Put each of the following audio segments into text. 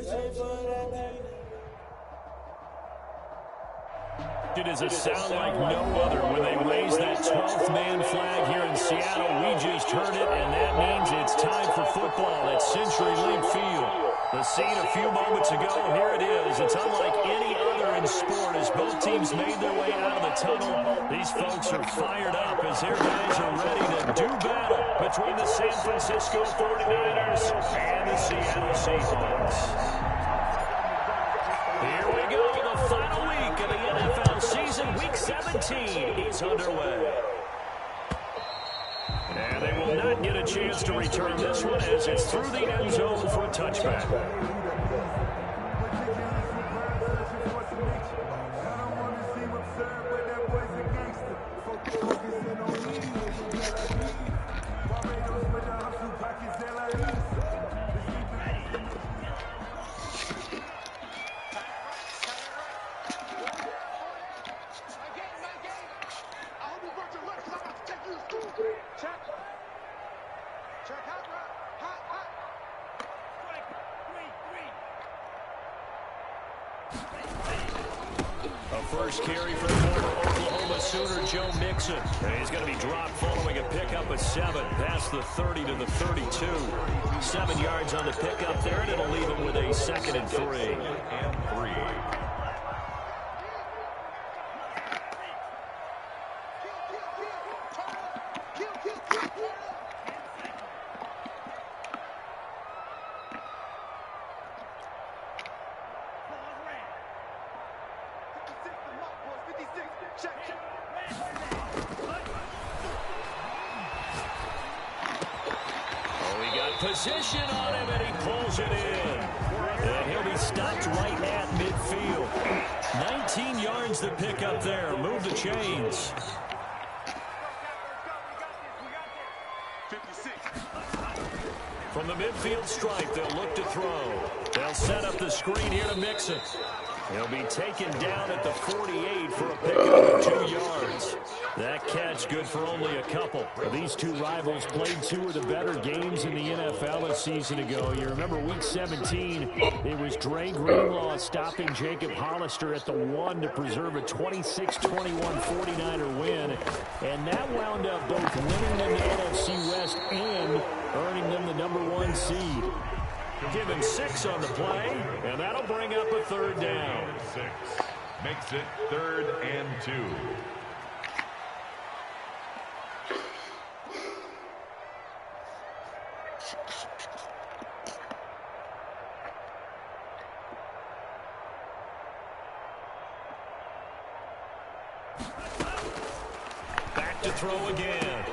It is a sound like no other when they raise that 12th man flag here in Seattle. We just heard it, and that means it's time for football at CenturyLink Field. The scene a few moments ago, here it is. It's unlike any other in sport as both teams made their way out of the tunnel. These folks are fired up as their guys are ready to do battle between the San Francisco 49ers and the Seattle Seahawks. Here we go, the final week of the NFL season. Week 17 is underway. And they will not get a chance to return this one as it's through the end zone for a touchback. First carry for the former Oklahoma Sooner, Joe Mixon. And he's going to be dropped following a pickup of 7 past the 30 to the 32. 7 yards on the pickup there, and it'll leave him with a 2nd and 3. Position on him, and he pulls it in. And he'll be stopped right at midfield. 19 yards to pick up there. Move the chains. From the midfield stripe, they'll look to throw. They'll set up the screen here to Mixon. He'll be taken down at the 48 for a pickup of 2 yards. That catch good for only a couple. These two rivals played 2 of the better games in the NFL a season ago. You remember week 17, it was Dre Greenlaw stopping Jacob Hollister at the 1 to preserve a 26-21 49er win. And that wound up both winning them the NFC West and earning them the #1 seed. Give him 6 on the play, and that'll bring up a 3rd down. 6 makes it 3rd and 2. Back to throw again.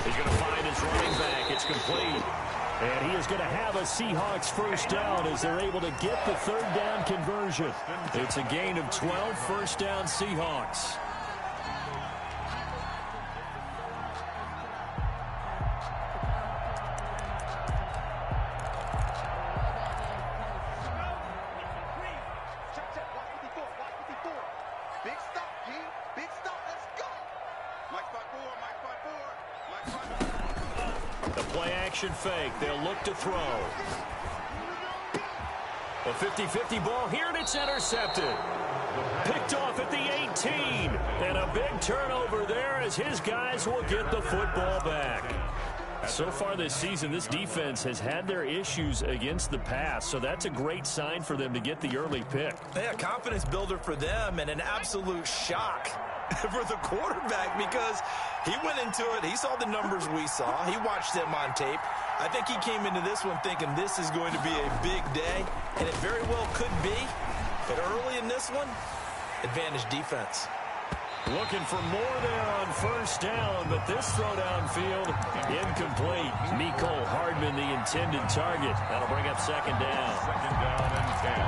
He's going to find his running back. It's complete. And he is going to have a Seahawks first down as they're able to get the 3rd down conversion. It's a gain of 12, first down Seahawks. Fake. They'll look to throw. A 50-50 ball here, and it's intercepted. Picked off at the 18. And a big turnover there as his guys will get the football back. So far this season, this defense has had their issues against the pass, so that's a great sign for them to get the early pick. Yeah, confidence builder for them and an absolute shock for the quarterback because he went into it. He saw the numbers we saw. He watched them on tape. I think he came into this one thinking this is going to be a big day, and it very well could be. But early in this one, advantage defense. Looking for more there on first down, but this throw downfield incomplete. Mecole Hardman, the intended target. That'll bring up 2nd down. 2nd down and 10.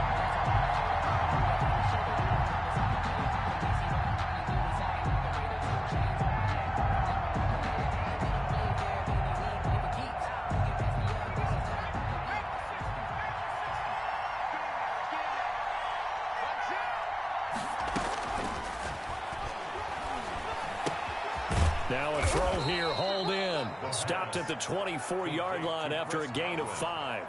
Now a throw here, hauled in. Stopped at the 24-yard line after a gain of 5.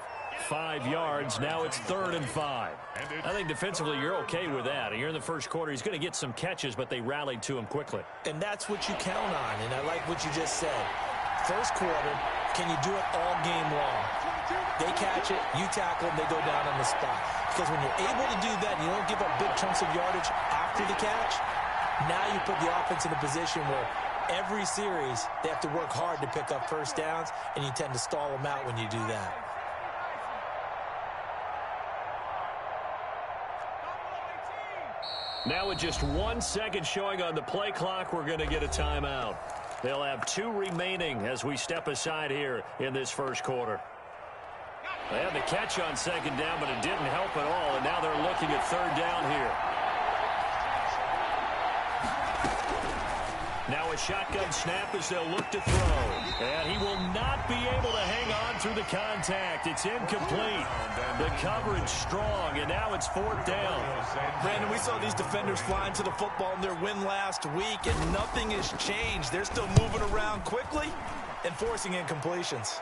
5 yards. Now it's 3rd and 5. I think defensively you're okay with that. You're in the first quarter. He's going to get some catches, but they rallied to him quickly. And that's what you count on, and I like what you just said. First quarter, can you do it all game long? They catch it, you tackle them, they go down on the spot. Because when you're able to do that and you don't give up big chunks of yardage after the catch, now you put the offense in a position where every series they have to work hard to pick up first downs, and you tend to stall them out when you do that. Now with just 1 second showing on the play clock, we're going to get a timeout. They'll have 2 remaining as we step aside here in this first quarter. They had the catch on 2nd down, but it didn't help at all, and now they're looking at 3rd down here. Now a shotgun snap as they'll look to throw. And he will not be able to hang on through the contact. It's incomplete. The coverage strong, and now it's 4th down. Brandon, we saw these defenders flying to the football in their win last week, and nothing has changed. They're still moving around quickly and forcing incompletions.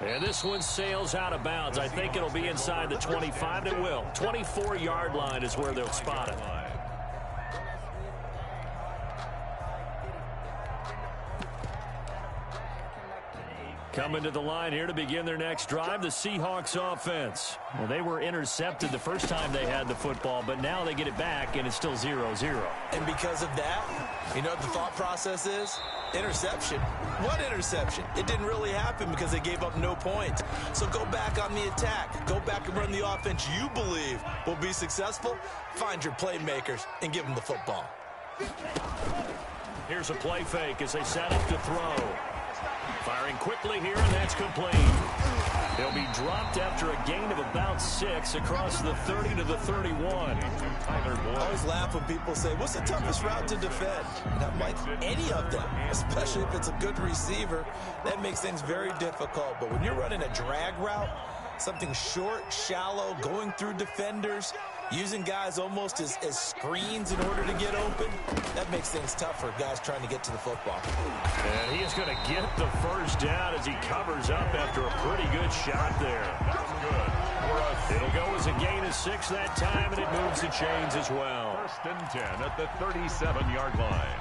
And this one sails out of bounds. I think it'll be inside the 25. It will. 24-yard line is where they'll spot it. Coming to the line here to begin their next drive, the Seahawks offense. Well, they were intercepted the first time they had the football, but now they get it back, and it's still 0-0. And because of that, you know what the thought process is? Interception. What interception? It didn't really happen because they gave up no points. So go back on the attack. Go back and run the offense you believe will be successful. Find your playmakers and give them the football. Here's a play fake as they set up to throw. Firing quickly here, and that's complete. He'll be dropped after a gain of about 6 across the 30 to the 31. I always laugh when people say, what's the toughest route to defend? And I'm like, any of them, especially if it's a good receiver. That makes things very difficult. But when you're running a drag route, something short, shallow, going through defenders, using guys almost as screens in order to get open, that makes things tough for guys trying to get to the football. And he is going to get the first down as he covers up after a pretty good shot there. That's good. It'll go as a gain of 6 that time, and it moves the chains as well. 1st and 10 at the 37-yard line.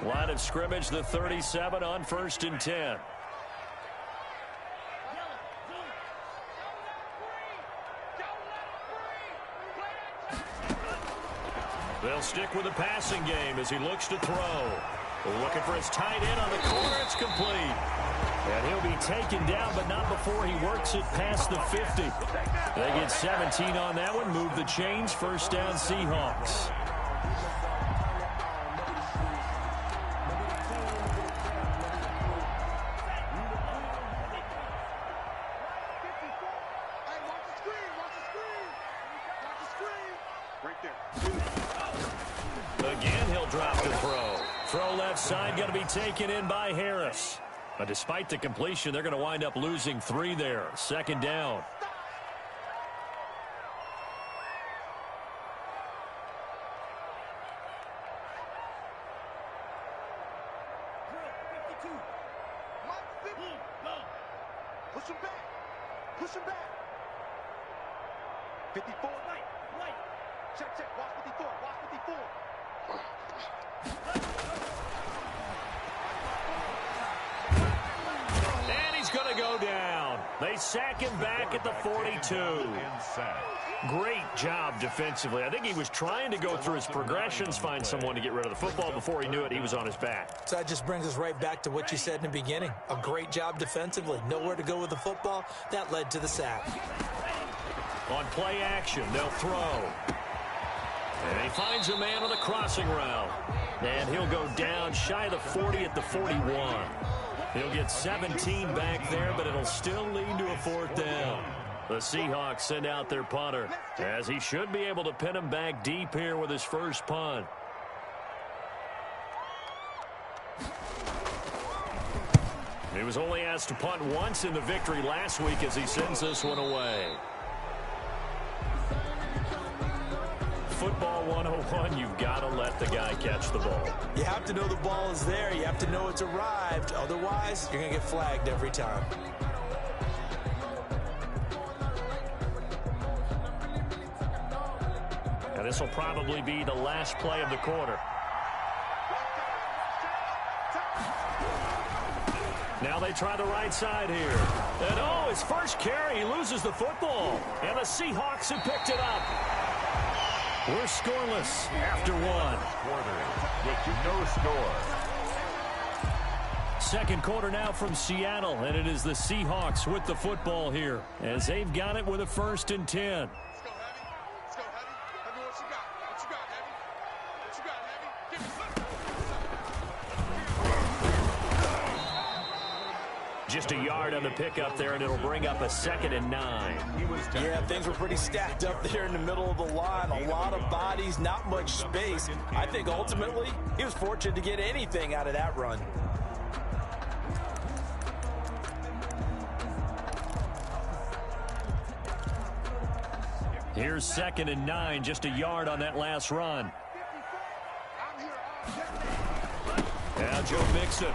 Line of scrimmage, the 37 on 1st and 10. They'll stick with the passing game as he looks to throw. Looking for his tight end on the corner. It's complete. And he'll be taken down, but not before he works it past the 50. They get 17 on that one. Move the chains. 1st down, Seahawks. Again, he'll drop the throw. Throw left side, going to be taken in by Harris. But despite the completion, they're going to wind up losing 3 there. 2nd down. Push him back. Push him back. 54. Right. Check. Watch 54. Watch 54. And he's going to go down. They sack him back at the 42. Great job defensively. I think he was trying to go through his progressions, find someone to get rid of the football. Before he knew it, he was on his back. So that just brings us right back to what you said in the beginning. A great job defensively. Nowhere to go with the football. That led to the sack. On play action, they'll throw. And he finds a man on the crossing route. And he'll go down shy of the 40 at the 41. He'll get 17 back there, but it'll still lead to a 4th down. The Seahawks send out their punter, as he should be able to pin him back deep here with his first punt. He was only asked to punt once in the victory last week as he sends this one away. football 101, you've got to let the guy catch the ball. You have to know the ball is there. You have to know it's arrived. Otherwise, you're going to get flagged every time. And this will probably be the last play of the quarter. Now they try the right side here. And, oh, his first carry, he loses the football. And the Seahawks have picked it up. We're scoreless after one. With no score. Second quarter now from Seattle, and it is the Seahawks with the football here as they've got it with a 1st and 10. Let's go, Heavy. Let's go, Heavy. Heavy, what you got? What you got, Heavy? What you got, Heavy? Give me Just a yard on the pickup there, and it'll bring up a 2nd and 9. Yeah, things were pretty stacked up there in the middle of the line. A lot of bodies, not much space. I think ultimately he was fortunate to get anything out of that run. Here's 2nd and 9, just a yard on that last run. Now Joe Mixon.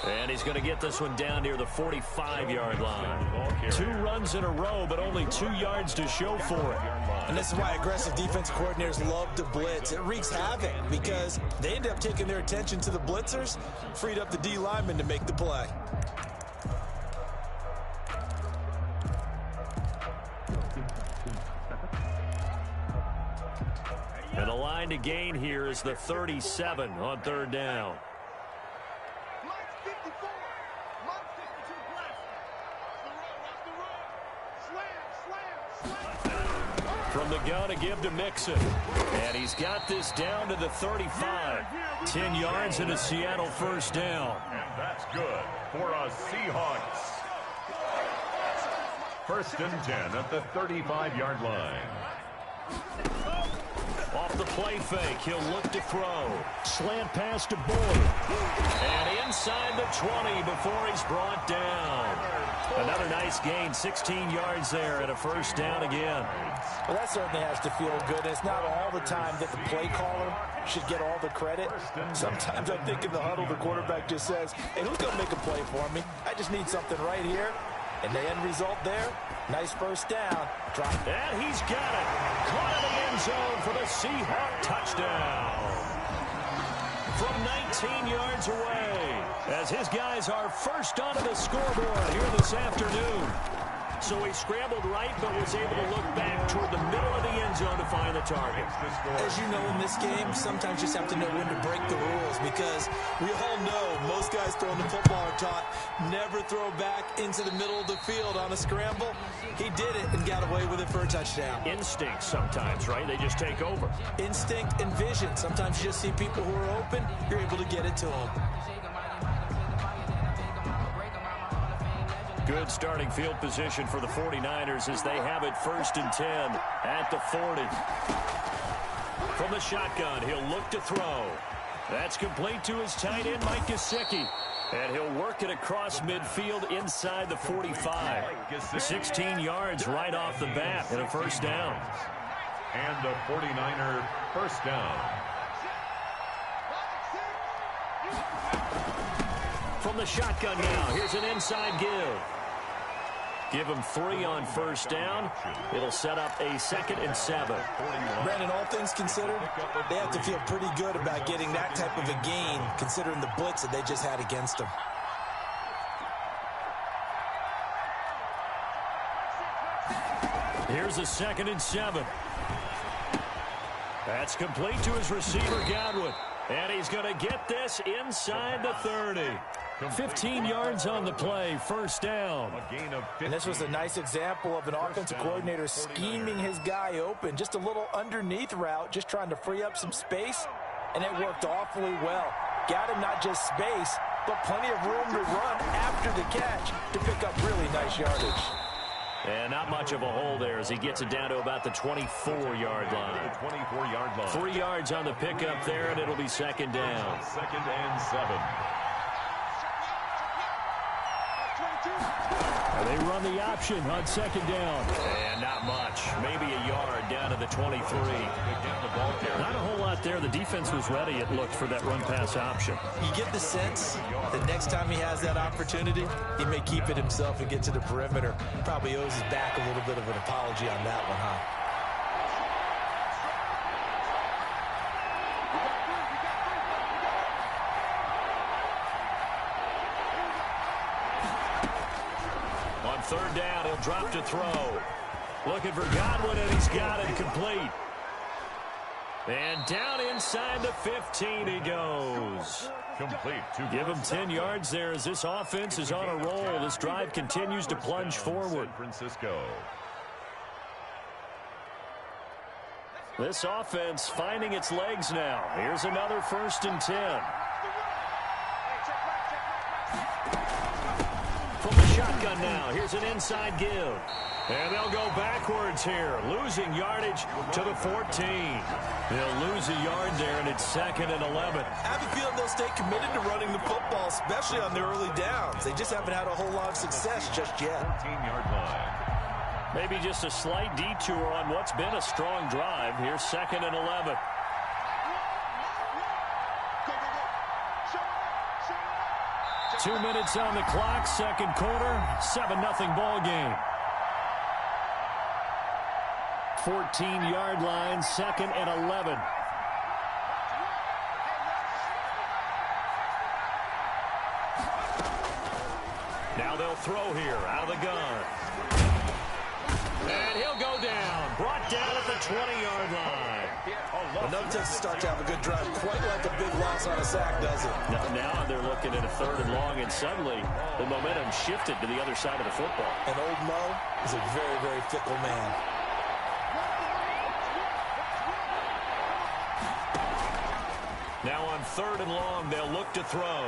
And he's going to get this one down near the 45-yard line. 2 runs in a row, but only 2 yards to show for it. And this is why aggressive defense coordinators love to blitz. It wreaks havoc because they end up taking their attention to the blitzers, freed up the D lineman to make the play. And the line to gain here is the 37 on 3rd down. From the gun to give to Mixon. And he's got this down to the 35. 10 yards and a Seattle 1st down. And that's good for a Seahawks. 1st and 10 at the 35-yard line. Off the play fake, he'll look to throw. Slant pass to Boyd. And inside the 20 before he's brought down. Another nice gain, 16 yards there and a 1st down again. Well, that certainly has to feel good. It's not all the time that the play caller should get all the credit. Sometimes I think in the huddle, the quarterback just says, hey, who's going to make a play for me? I just need something right here. And the end result there, nice 1st down. Drop. And he's got it. Caught in the end zone for the Seahawk touchdown. From 19 yards away, as his guys are first onto the scoreboard here this afternoon. So he scrambled right, but was able to look back toward the middle of the end zone to find the target. As you know, in this game, sometimes you just have to know when to break the rules because we all know most guys throwing the football are taught never throw back into the middle of the field on a scramble. He did it and got away with it for a touchdown. Instinct sometimes, right? They just take over. Instinct and vision. Sometimes you just see people who are open, you're able to get it to them. Good starting field position for the 49ers as they have it 1st and 10 at the 40. From the shotgun, he'll look to throw. That's complete to his tight end, Mike Gesicki. And he'll work it across midfield inside the 45. 16 yards right off the bat and a 1st down. And a 49er 1st down. From the shotgun now, here's an inside give. Give him 3 on 1st down. It'll set up a 2nd and 7. Brandon, all things considered, they have to feel pretty good about getting that type of a gain, considering the blitz that they just had against them. Here's a 2nd and 7. That's complete to his receiver, Godwin. And he's going to get this inside the 30. 15 yards on the play, 1st down. And this was a nice example of an offensive coordinator scheming his guy open. Just a little underneath route, just trying to free up some space, and it worked awfully well. Got him not just space, but plenty of room to run after the catch to pick up really nice yardage. And not much of a hole there as he gets it down to about the 24-yard line. 24-yard line. 3 yards on the pickup there, and it'll be 2nd down. 2nd and 7. They run the option on second down. And not much. Maybe a yard down to the 23. Not a whole lot there. The defense was ready, it looked, for that run-pass option. You get the sense that next time he has that opportunity, he may keep it himself and get to the perimeter. Probably owes his back a little bit of an apology on that one, huh? On third down, he'll drop to throw. Looking for Godwin, and he's got it complete. And down inside the 15 he goes. Complete. Give him 10 yards there as this offense is on a roll. This drive continues to plunge forward. San Francisco. This offense finding its legs now. Here's another 1st and 10. From the shotgun now, here's an inside give. And they'll go backwards here, losing yardage to the 14. They'll lose a yard there, and it's 2nd and 11. I have a feeling they'll stay committed to running the football, especially on the early downs. They just haven't had a whole lot of success just yet. 14-yard line. Maybe just a slight detour on what's been a strong drive. Here's 2nd and 11. 2 minutes on the clock, second quarter, 7-0 ball game. 14-yard line, 2nd and 11. Now they'll throw here, out of the gun. And he'll go down, brought down at the 20-yard line. Well, no takes to start to have a good drive, quite like a big loss on a sack, does it? Now they're looking at a 3rd and long, and suddenly the momentum shifted to the other side of the football. And old Mo is a very, very fickle man. Now on 3rd and long, they'll look to throw.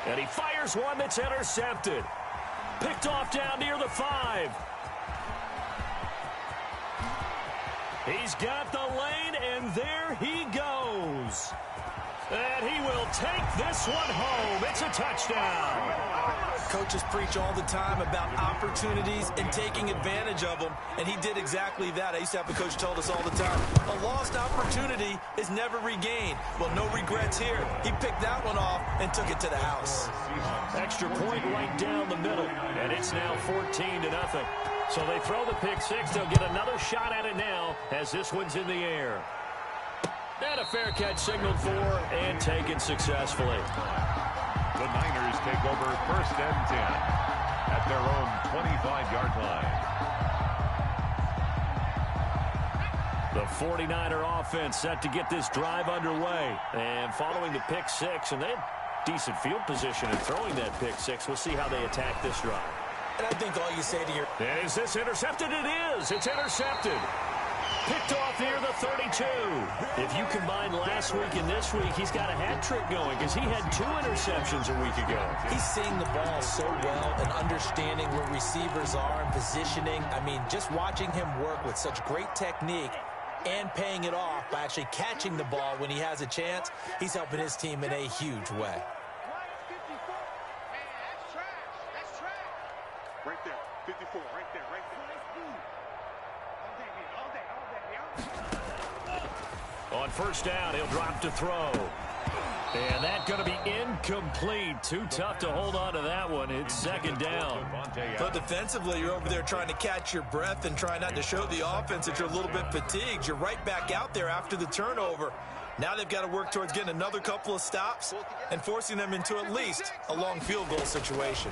And he fires one that's intercepted. Picked off down near the 5. He's got the lane, and there he goes. And he will take this one home. It's a touchdown. Coaches preach all the time about opportunities and taking advantage of them, and he did exactly that. I used to have a coach told us all the time, a lost opportunity is never regained. Well, no regrets here. He picked that one off and took it to the house. Extra point right down the middle, and it's now 14-0. So they throw the pick six. They'll get another shot at it now as this one's in the air. And a fair catch signaled for and taken successfully. The Niners take over 1st and 10 at their own 25-yard line. The 49er offense set to get this drive underway. And following the pick six, and they had decent field position in throwing that pick six. We'll see how they attack this drive. And I think all you say to your... Is this intercepted? It is. It's intercepted. Picked off near the 32. If you combine last week and this week, he's got a hat trick going because he had 2 interceptions a week ago. He's seeing the ball so well and understanding where receivers are and positioning. I mean, just watching him work with such great technique and paying it off by actually catching the ball when he has a chance, he's helping his team in a huge way. Right there, 54, right there, right there. On 1st down, he'll drop to throw. And that's going to be incomplete. Too tough to hold on to that one. It's 2nd down. But defensively, you're over there trying to catch your breath and try not to show the offense that you're a little bit fatigued. You're right back out there after the turnover. Now they've got to work towards getting another couple of stops and forcing them into at least a long field goal situation.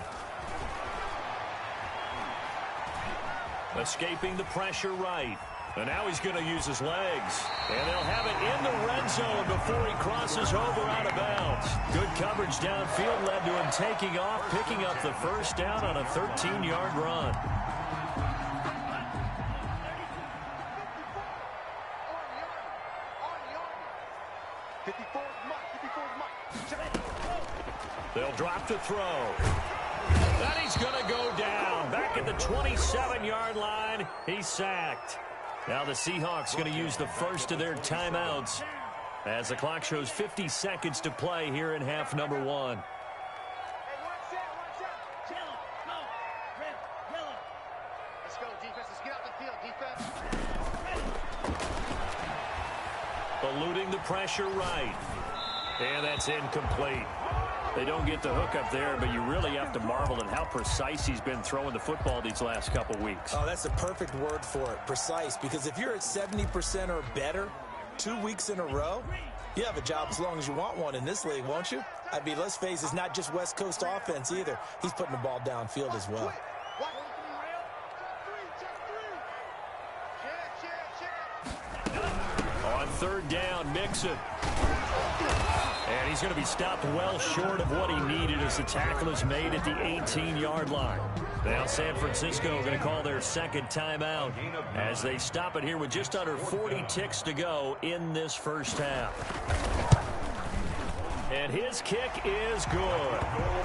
Escaping the pressure right. And now he's going to use his legs. And they'll have it in the red zone before he crosses over out of bounds. Good coverage downfield led to him taking off, picking up the 1st down on a 13-yard run. They'll drop to throw. And he's going to go down. Back at the 27-yard line, he's sacked. Now the Seahawks going to use the first of their timeouts as the clock shows 50 seconds to play here in half number 1. Eluding the pressure right. And that's incomplete. They don't get the hook up there, but you really have to marvel at how precise he's been throwing the football these last couple weeks. Oh, that's a perfect word for it, precise, because if you're at 70% or better 2 weeks in a row, you have a job as long as you want one in this league, won't you? I mean, let's face it, it's not just West Coast offense either. He's putting the ball downfield as well. On third down, Mixon. And he's going to be stopped well short of what he needed as the tackle is made at the 18-yard line. Now San Francisco going to call their second timeout as they stop it here with just under 40 ticks to go in this first half. And his kick is good.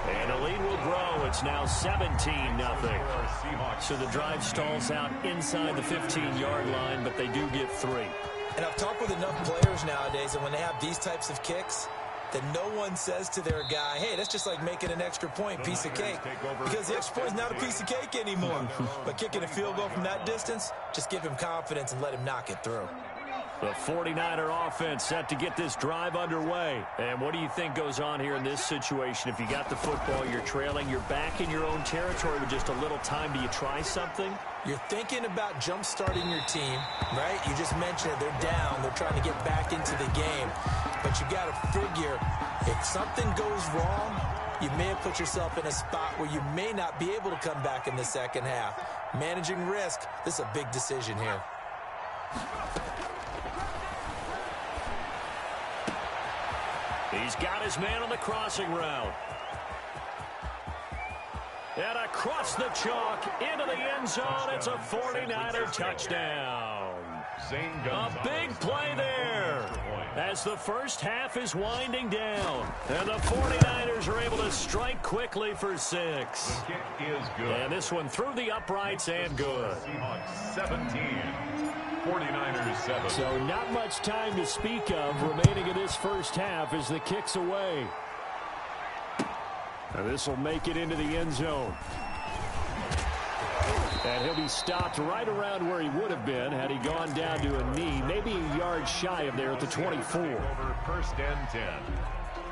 And the lead will grow. It's now 17-0. So the drive stalls out inside the 15-yard line, but they do get 3. And I've talked with enough players nowadays, and when they have these types of kicks, that no one says to their guy, hey, that's just like making an extra point, piece of cake. Because the extra point is not a piece of cake anymore. But kicking a field goal from that distance, just give him confidence and let him knock it through. The 49er offense set to get this drive underway. And what do you think goes on here in this situation? If you got the football, you're trailing, you're back in your own territory with just a little time. Do you try something? You're thinking about jump-starting your team, right? You just mentioned it. They're down. They're trying to get back into the game. But you got to figure, if something goes wrong, you may have put yourself in a spot where you may not be able to come back in the second half. Managing risk, this is a big decision here. He's got his man on the crossing route. And across the chalk into the end zone. It's a 49er touchdown. A big play there as the first half is winding down. And the 49ers are able to strike quickly for 6. The kick is good. And this one through the uprights and good. Seahawks 17. 49ers 7. So not much time to speak of remaining in this first half as the kick's away. And this will make it into the end zone. And he'll be stopped right around where he would have been had he gone down to a knee, maybe a yard shy of there at the 24. Over first and 10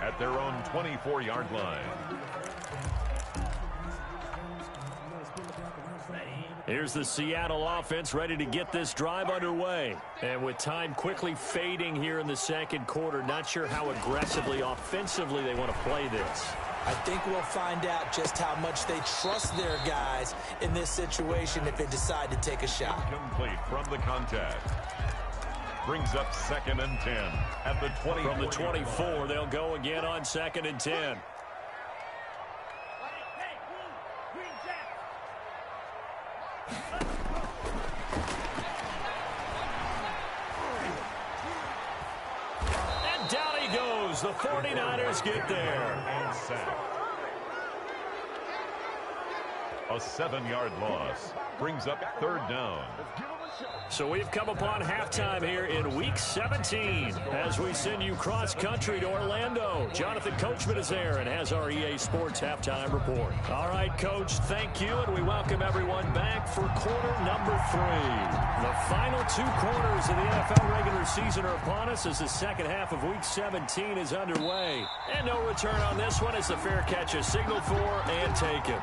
at their own 24-yard line. Here's the Seattle offense ready to get this drive underway. And with time quickly fading here in the second quarter, not sure how aggressively, offensively they want to play this. I think we'll find out just how much they trust their guys in this situation if they decide to take a shot. Complete from the contact. Brings up second and 10 at the 24. From the 24, they'll go again on second and 10. And down he goes. The 49ers get there. And sack. A 7-yard loss. Brings up third down. So we've come upon halftime here in Week 17 as we send you cross-country to Orlando. Jonathan Coachman is there and has our EA Sports Halftime Report. All right, Coach, thank you, and we welcome everyone back for quarter number 3. The final 2 quarters of the NFL regular season are upon us as the second half of Week 17 is underway. And no return on this one as the fair catch is signaled for and taken.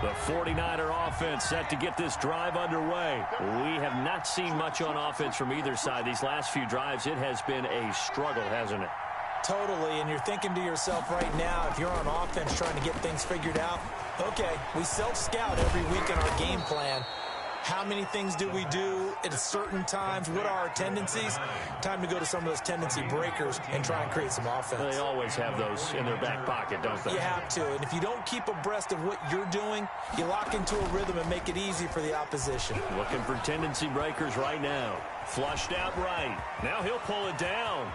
The 49er offense set to get this drive underway. We have not seen much on offense from either side. These last few drives, it has been a struggle, hasn't it? Totally, and you're thinking to yourself right now, if you're on offense trying to get things figured out, okay, we self-scout every week in our game plan. How many things do we do at certain times? What are our tendencies? Time to go to some of those tendency breakers and try and create some offense. They always have those in their back pocket, don't they? You have to, and if you don't keep abreast of what you're doing, you lock into a rhythm and make it easy for the opposition. Looking for tendency breakers right now. Flushed out right. Now he'll pull it down.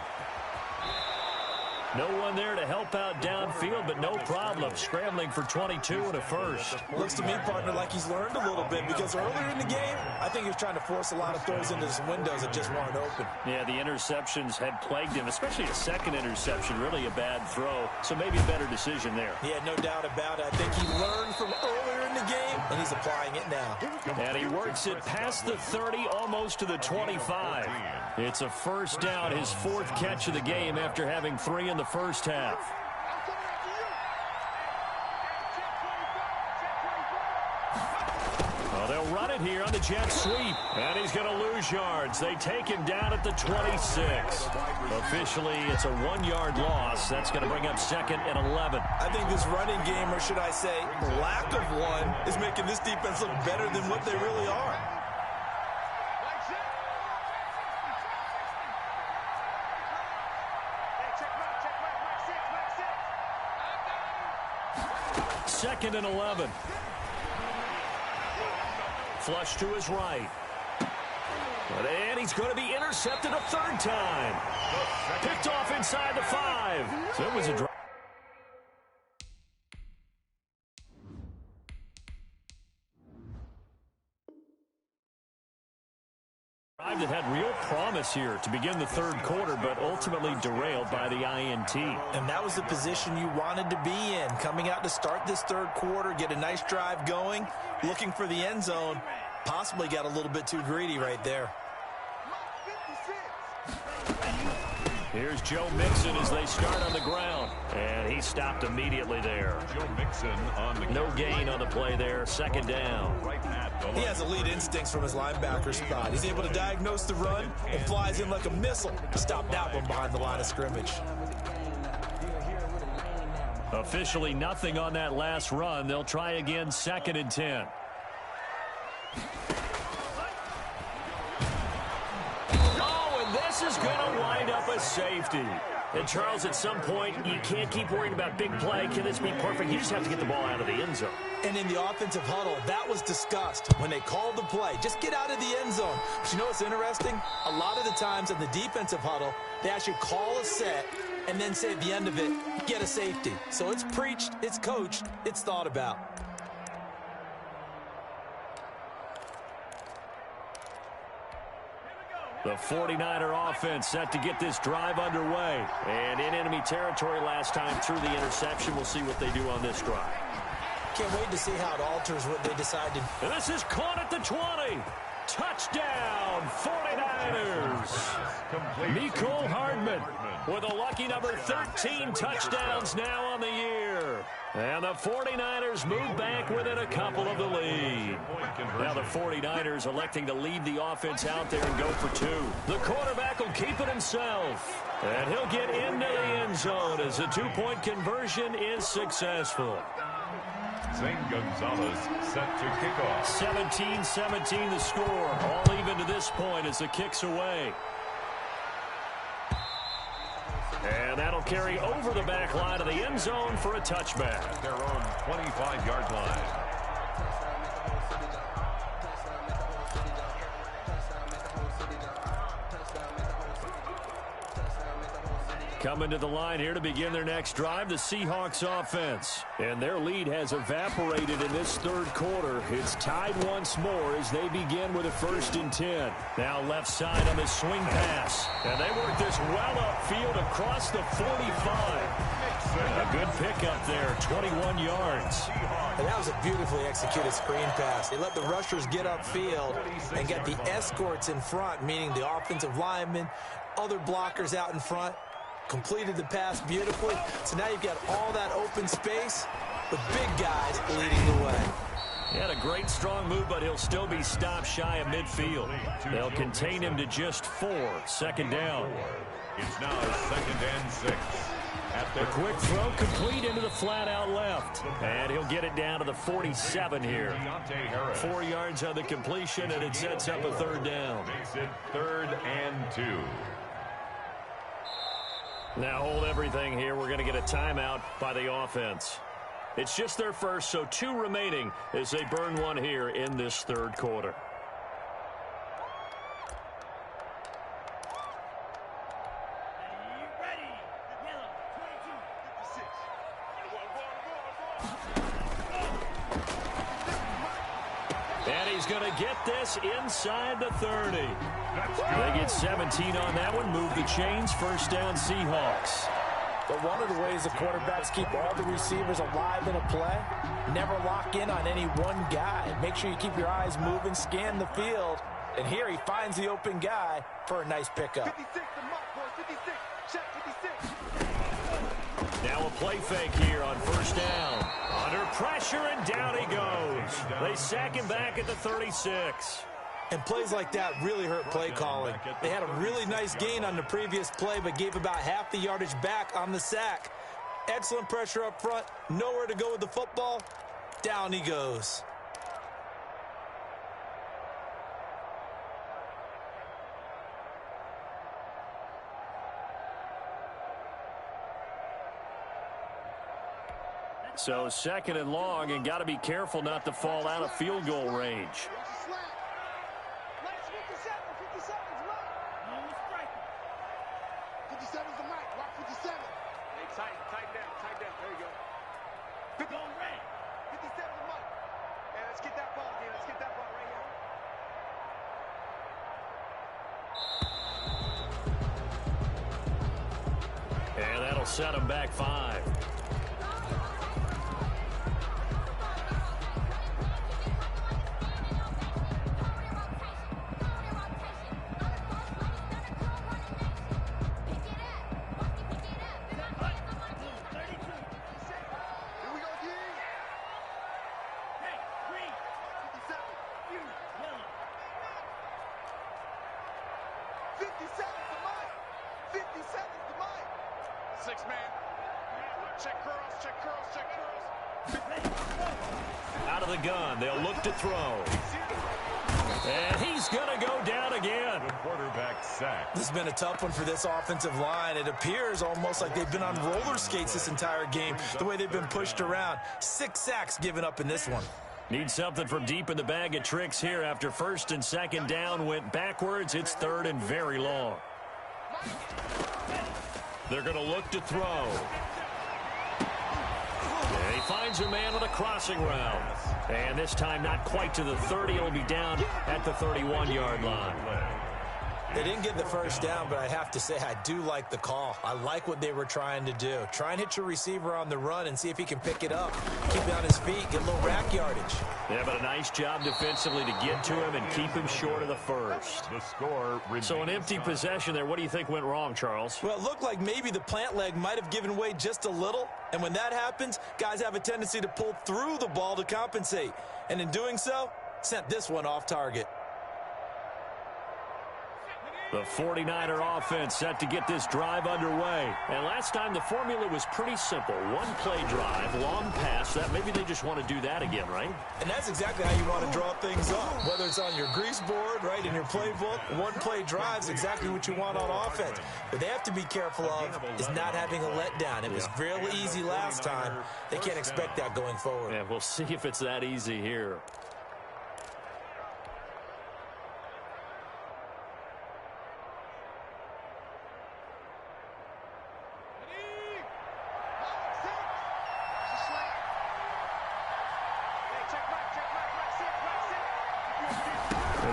No one there to help out downfield, but no problem. Scrambling for 22 and a first. Looks to me, partner, like he's learned a little bit because earlier in the game, I think he was trying to force a lot of throws into his windows that just weren't open. Yeah, the interceptions had plagued him, especially a second interception, really a bad throw. So maybe a better decision there. Yeah, no doubt about it. I think he learned from earlier in the game, and he's applying it now. And he works it past the 30, almost to the 25. It's a first down, his fourth catch of the game after having 3 in the first half. Well, they'll run it here on the jet sweep. And he's going to lose yards. They take him down at the 26. Officially, it's a 1-yard loss. That's going to bring up 2nd and 11. I think this running game, or should I say lack of one, is making this defense look better than what they really are. Second and 11. Flush to his right. And he's going to be intercepted a third time. Picked off inside the 5. So it was a drive that had real promise here to begin the third quarter, but ultimately derailed by the INT. And that was the position you wanted to be in, coming out to start this third quarter, get a nice drive going, looking for the end zone. Possibly got a little bit too greedy right there. Here's Joe Mixon as they start on the ground. And he stopped immediately there. Joe Mixon on the no gain on the play there. Second down. He has elite instincts from his linebacker spot. He's able to diagnose the run and flies in like a missile to stop that one behind the line of scrimmage. Officially nothing on that last run. They'll try again, 2nd and 10. This is going to wind up a safety. And, Charles, at some point, you can't keep worrying about big play. Can this be perfect? You just have to get the ball out of the end zone. And in the offensive huddle, that was discussed when they called the play. Just get out of the end zone. But you know what's interesting? A lot of the times in the defensive huddle, they actually call a set and then say at the end of it, get a safety. So it's preached, it's coached, it's thought about. The 49er offense set to get this drive underway. And in enemy territory last time through the interception. We'll see what they do on this drive. Can't wait to see how it alters what they decide to do. And this is caught at the 20. Touchdown, 49ers. Mecole Hardman with a lucky number 13 touchdowns now on the year. And the 49ers move back within a couple of the lead. Now the 49ers electing to leave the offense out there and go for 2. The quarterback will keep it himself. And he'll get into the end zone as the 2-point conversion is successful. Zane Gonzalez set to kick off. 17-17 the score. All even to this point as the kick's away. And that'll carry over the back line of the end zone for a touchback. At their own 25-yard line. Coming to the line here to begin their next drive, the Seahawks offense. And their lead has evaporated in this third quarter. It's tied once more as they begin with a 1st and 10. Now left side on the swing pass. And they work this well upfield across the 45. A good pickup there, 21 yards. And that was a beautifully executed screen pass. They let the rushers get upfield and get the escorts in front, meaning the offensive linemen, other blockers out in front. Completed the pass beautifully. So now you've got all that open space with big guys leading the way. He had a great strong move, but he'll still be stopped shy of midfield. They'll contain him to just 4. 2nd down. It's now 2nd and 6. The quick throw complete into the flat out left. And he'll get it down to the 47 here. 4 yards on the completion, and it sets up a 3rd down. Makes it 3rd and 2. Now hold everything here. We're going to get a timeout by the offense. It's just their first, so 2 remaining as they burn one here in this third quarter. he's going to get this inside the 30. They get 17 on that one. Move the chains. First down, Seahawks. But one of the ways the quarterbacks keep all the receivers alive in a play, never lock in on any one guy. Make sure you keep your eyes moving, scan the field. And here he finds the open guy for a nice pickup. 56, the mark, boys. 56. Check 56. Now a play fake here on first down. Under pressure, and down he goes. They sack him back at the 36. And plays like that really hurt play calling. They had a really nice gain on the previous play, but gave about half the yardage back on the sack. Excellent pressure up front. Nowhere to go with the football. Down he goes. So second and long, and got to be careful not to fall out of field goal range. 57's the mic. Rock 57. Hey, tighten down. There you go. 57's the mic. Hey, let's get that ball again. Let's get that ball right here. And that'll set him back 5. Out of the gun, they'll look to throw. And he's going to go down again. The quarterback sack. This has been a tough one for this offensive line. It appears almost like they've been on roller skates this entire game, the way they've been pushed around. 6 sacks given up in this one. Need something from deep in the bag of tricks here after first and second down went backwards. It's third and very long. They're going to look to throw. And he finds a man with a crossing route. And this time not quite to the 30. It'll be down at the 31-yard line. They didn't get the first down, but I have to say I do like the call. I like what they were trying to do. Try and hit your receiver on the run and see if he can pick it up. Keep it on his feet, get a little rack yardage. Yeah, but a nice job defensively to get to him and keep him short of the first. The score remains. So an empty possession there. What do you think went wrong, Charles? Well, it looked like maybe the plant leg might have given way just a little. And when that happens, guys have a tendency to pull through the ball to compensate. And in doing so, sent this one off target. The 49er offense set to get this drive underway. And last time the formula was pretty simple. One play drive, long pass. That maybe they just want to do that again, right? And that's exactly how you want to draw things up. Whether it's on your grease board, right, in your playbook, one play drive is exactly what you want on offense. What they have to be careful of is not having a letdown. It was fairly easy last time. They can't expect that going forward. Yeah, we'll see if it's that easy here.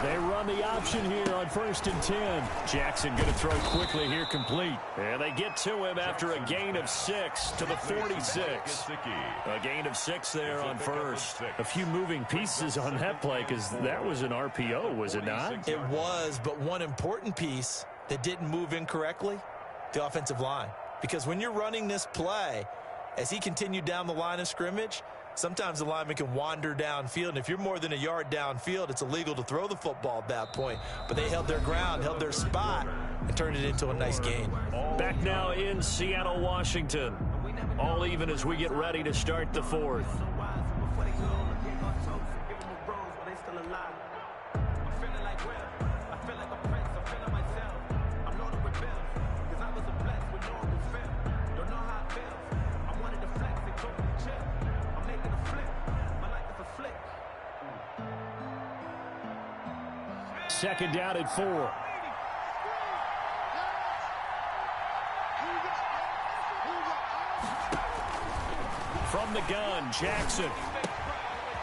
They run the option here on 1st and 10. Jackson going to throw quickly here, complete. And they get to him after a gain of 6 to the 46. A gain of 6 there on first. A few moving pieces on that play because that was an RPO, was it not? It was, but one important piece that didn't move incorrectly, the offensive line. Because when you're running this play, as he continued down the line of scrimmage, sometimes the lineman can wander downfield, and if you're more than a yard downfield, it's illegal to throw the football at that point. But they held their ground, held their spot, and turned it into a nice gain. Back now in Seattle, Washington. All even as we get ready to start the fourth. Second down at 4. From the gun, Jackson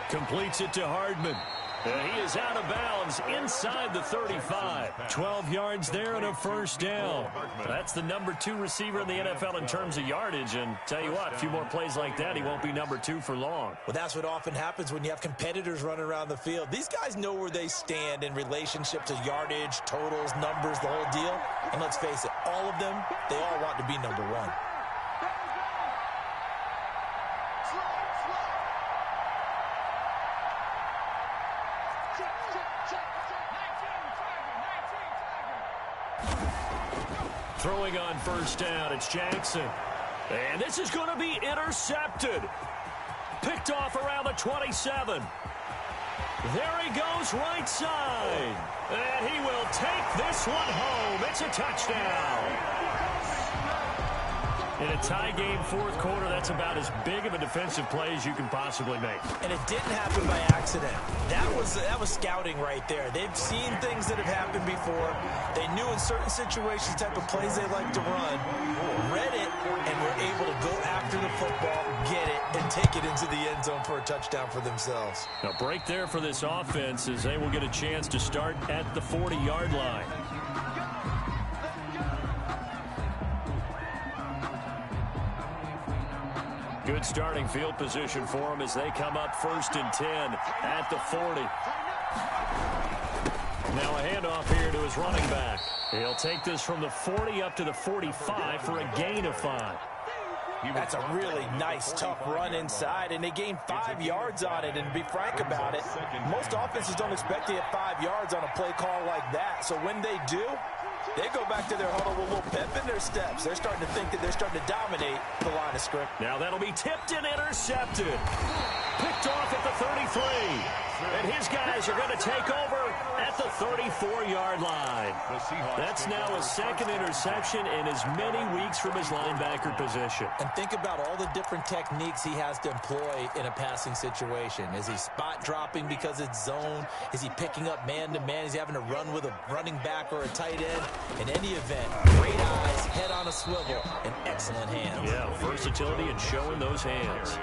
completes it to Hardman. And he is out of bounds inside the 35. 12 yards there and a first down. That's the number 2 receiver in the NFL in terms of yardage. And tell you what, a few more plays like that, he won't be number 2 for long. Well, that's what often happens when you have competitors running around the field. These guys know where they stand in relationship to yardage, totals, numbers, the whole deal. And let's face it, all of them, they all want to be number 1. Throwing on first down, it's Jackson. And this is going to be intercepted. Picked off around the 27. There he goes right side. And he will take this one home. It's a touchdown. In a tie game, fourth quarter, that's about as big of a defensive play as you can possibly make. And it didn't happen by accident. That was scouting right there. They've seen things that have happened before. They knew in certain situations the type of plays they like to run, read it, and were able to go after the football, get it, and take it into the end zone for a touchdown for themselves. Now, break there for this offense as they will get a chance to start at the 40-yard line. Good starting field position for them as they come up 1st and 10 at the 40. Now a handoff here to his running back. He'll take this from the 40 up to the 45 for a gain of 5. That's a really nice, tough run inside, and they gained 5 yards on it. And to be frank about it, most offenses don't expect to get 5 yards on a play call like that. So when they do, they go back to their huddle with a little pep in their steps. They're starting to think that they're starting to dominate the line of scrimmage. Now that'll be tipped and intercepted. Picked off at the 33. And his guys are going to take over at the 34-yard line. That's now a second interception in as many weeks from his linebacker position. And think about all the different techniques he has to employ in a passing situation. Is he spot dropping because it's zone? Is he picking up man-to-man? Is he having to run with a running back or a tight end? In any event, great eyes, head on a swivel, and excellent hands. Yeah, versatility and showing those hands.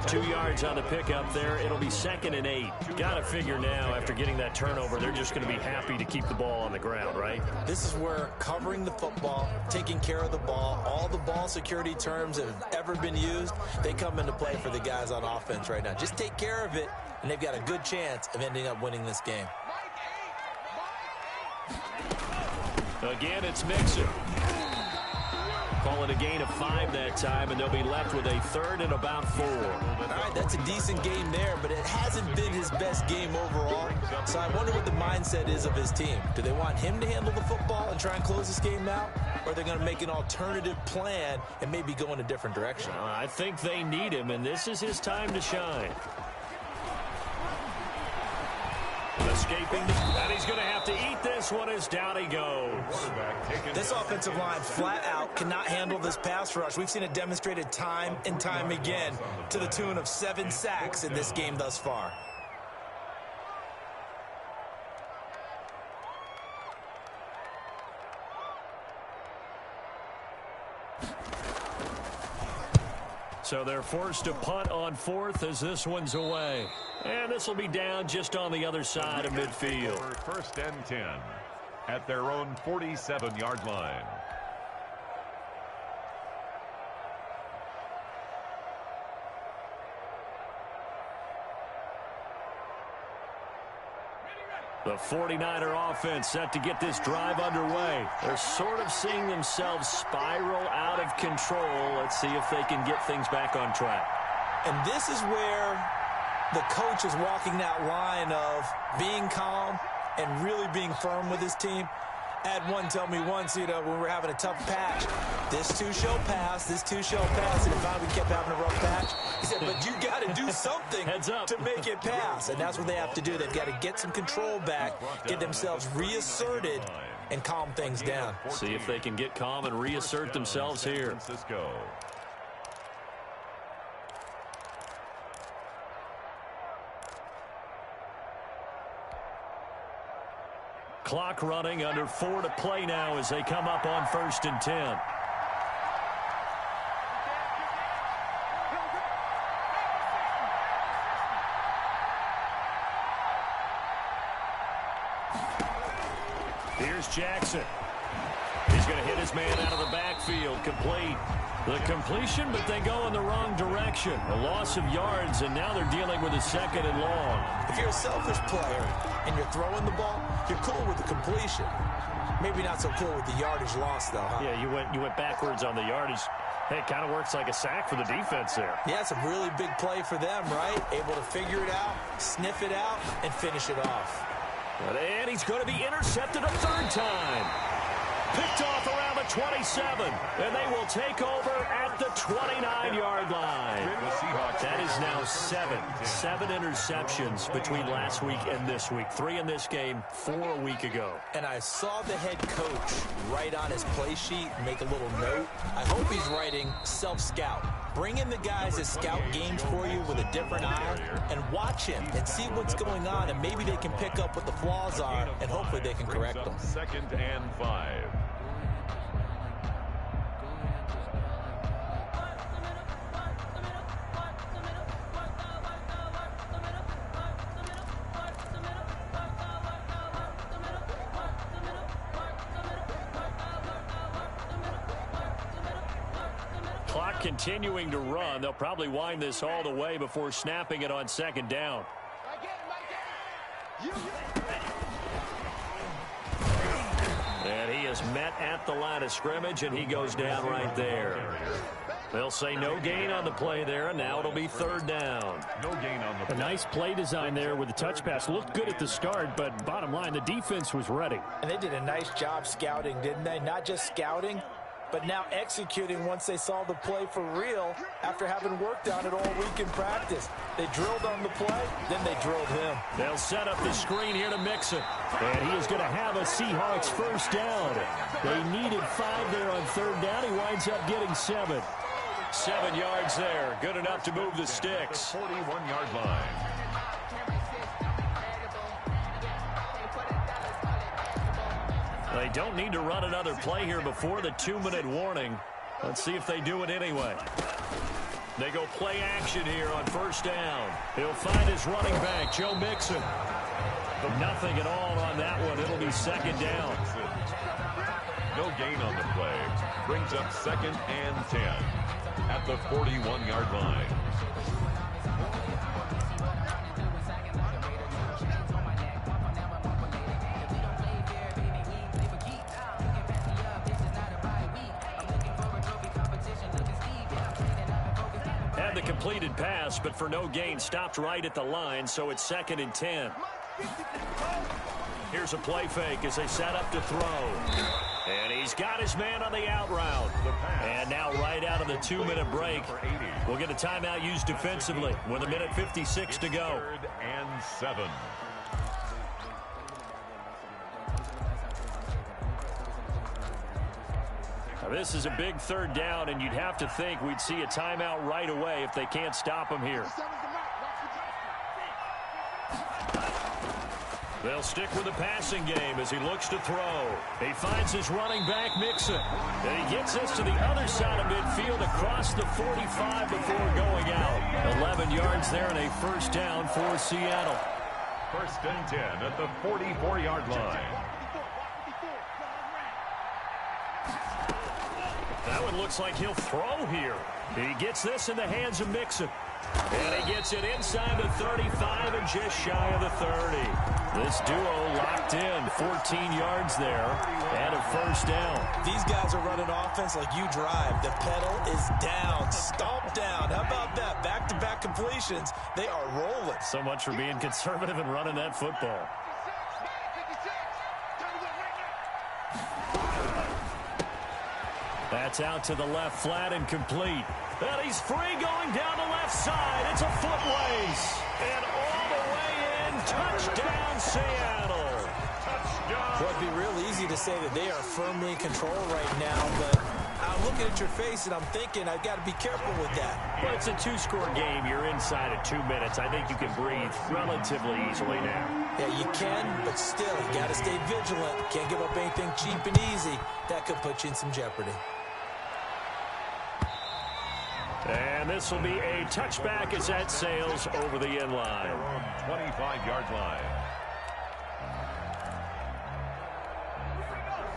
2 yards on the pickup there. It'll be 2nd and 8. Got to figure now, after getting that turnover, they're just going to be happy to keep the ball on the ground, right? This is where covering the football, taking care of the ball, all the ball security terms that have ever been used, they come into play for the guys on offense right now. Just take care of it, and they've got a good chance of ending up winning this game. Again, it's Mixon. Call it a gain of 5 that time, and they'll be left with a 3rd and about 4. All right, that's a decent game there, but it hasn't been his best game overall. So I wonder what the mindset is of his team. Do they want him to handle the football and try and close this game out? Or are they going to make an alternative plan and maybe go in a different direction? I think they need him, and this is his time to shine. Escaping, and he's going to have to eat this one as down he goes. This offensive line flat out cannot handle this pass rush. We've seen it demonstrated time and time again to the tune of 7 sacks in this game thus far. So they're forced to punt on 4th as this one's away. And this will be down just on the other side of midfield. 1st and 10 at their own 47-yard line. The 49er offense set to get this drive underway. They're sort of seeing themselves spiral out of control. Let's see if they can get things back on track. And this is where the coach is walking that line of being calm and really being firm with his team. I had one tell me once, when we were having a tough patch, this too shall pass, this too shall pass, and finally we kept having a rough patch. He said, but you got to do something to make it pass, and that's what they have to do. They've got to get some control back, get themselves reasserted, and calm things down. See if they can get calm and reassert themselves here. Clock running, under 4 to play now as they come up on 1st and 10. Here's Jackson. He's going to hit his man out of the backfield. Complete. The completion, but they go in the wrong direction. A loss of yards, and now they're dealing with a 2nd and long. If you're a selfish player and you're throwing the ball, you're cool with the completion. Maybe not so cool with the yardage loss, though, huh? Yeah, you went backwards on the yardage. Hey, it kind of works like a sack for the defense there. Yeah, it's a really big play for them, right? Able to figure it out, sniff it out, and finish it off. And he's going to be intercepted a 3rd time. Picked off around the 27, and they will take over at the 29-yard line. That is now 7 interceptions between last week and this week. 3 in this game, 4 a week ago. And I saw the head coach write on his play sheet, make a little note. I hope he's writing self-scout. Bring in the guys that scout games for you with a different eye and watch him and see what's going on, and maybe they can pick up what the flaws are, and hopefully they can correct them. 2nd and 5. Clock continuing to run. They'll probably wind this all the way before snapping it on 2nd down. And he is met at the line of scrimmage, and he goes down right there. They'll say no gain on the play there, and now it'll be 3rd down. No gain on the play. A nice play design there with the touch pass. Looked good at the start, but bottom line, the defense was ready. And they did a nice job scouting, didn't they? Not just scouting, but now executing once they saw the play for real after having worked on it all week in practice. They drilled on the play, then they drilled him. They'll set up the screen here to Mixon. And he is going to have a Seahawks 1st down. They needed 5 there on 3rd down. He winds up getting 7. 7 yards there. Good enough to move the sticks. 41-yard line. They don't need to run another play here before the 2-minute warning. Let's see if they do it anyway. They go play action here on 1st down. He'll find his running back, Joe Mixon. Nothing at all on that one. It'll be 2nd down. No gain on the play. Brings up 2nd and 10 at the 41-yard line. Had the completed pass, but for no gain, stopped right at the line, so it's 2nd and 10. Here's a play fake as they set up to throw. And he's got his man on the out route. And now right out of the 2-minute break, we'll get a timeout used defensively with 1:56 to go. 3rd and 7. Now this is a big 3rd down, and you'd have to think we'd see a timeout right away if they can't stop him here. They'll stick with the passing game as he looks to throw. He finds his running back, Mixon. And he gets this to the other side of midfield across the 45 before going out. 11 yards there and a 1st down for Seattle. 1st and 10 at the 44-yard line. That one looks like he'll throw here. He gets this in the hands of Mixon. And he gets it inside the 35 and just shy of the 30. This duo locked in. 14 yards there and a 1st down. These guys are running offense like you drive. The pedal is down, stomped down. How about that? Back-to-back completions. They are rolling. So much for being conservative and running that football. That's out to the left, flat and complete. And he's free going down the left side. It's a foot race. And all the way in, touchdown Seattle. Touchdown. Well, it'd be real easy to say that they are firmly in control right now, but I'm looking at your face and I'm thinking I've got to be careful with that. Well, it's a 2-score game. You're inside of 2 minutes. I think you can breathe relatively easily now. Yeah, you can, but still, you got to stay vigilant. Can't give up anything cheap and easy. That could put you in some jeopardy. And this will be a touchback as that sails over the end line. 25-yard line.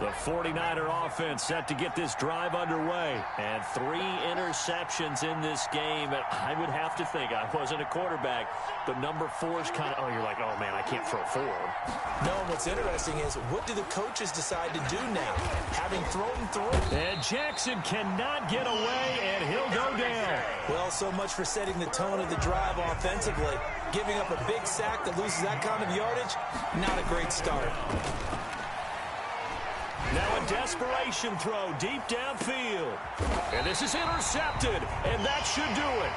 The 49er offense set to get this drive underway. And 3 interceptions in this game. And I would have to think, I wasn't a quarterback, but number 4 is kind of, oh, you're like, oh, man, I can't throw 4. No, and what's interesting is, what do the coaches decide to do now? Having thrown through. And Jackson cannot get away, and he'll go down. Well, so much for setting the tone of the drive offensively. Giving up a big sack that loses that kind of yardage, not a great start. Now a desperation throw deep downfield. And this is intercepted, and that should do it.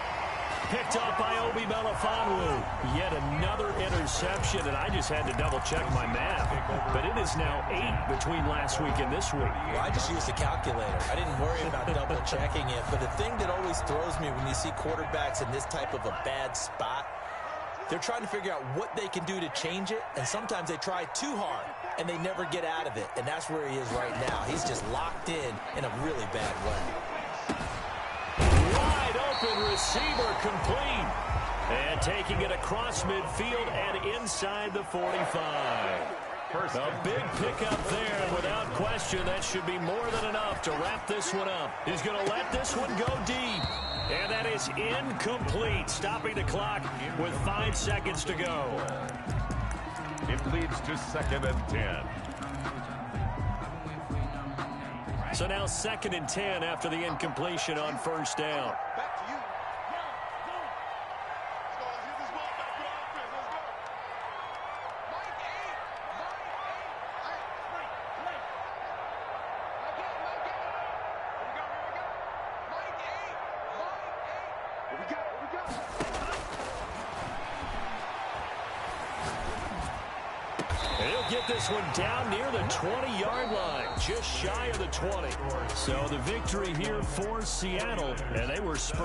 Picked up by Obi Melifonwu. Yet another interception, and I just had to double-check my math. But it is now 8 between last week and this week. Well, I just used a calculator. I didn't worry about double-checking it. But the thing that always throws me when you see quarterbacks in this type of a bad spot, they're trying to figure out what they can do to change it, and sometimes they try too hard, and they never get out of it. And that's where he is right now. He's just locked in a really bad way. Wide open receiver complete. And taking it across midfield and inside the 45. A big pickup there, and without question, that should be more than enough to wrap this one up. He's going to let this one go deep. And that is incomplete, stopping the clock with 5 seconds to go. It leads to 2nd and 10. So now 2nd and 10 after the incompletion on 1st down. Back to you. Let's go. Let's hit this ball back to the offense. Let's go. Mike 8. Mike 8. Here we go. Mike 8. What we got? What we got? And he'll get this one down near the 20-yard line, just shy of the 20. So the victory here for Seattle, and they were spurred.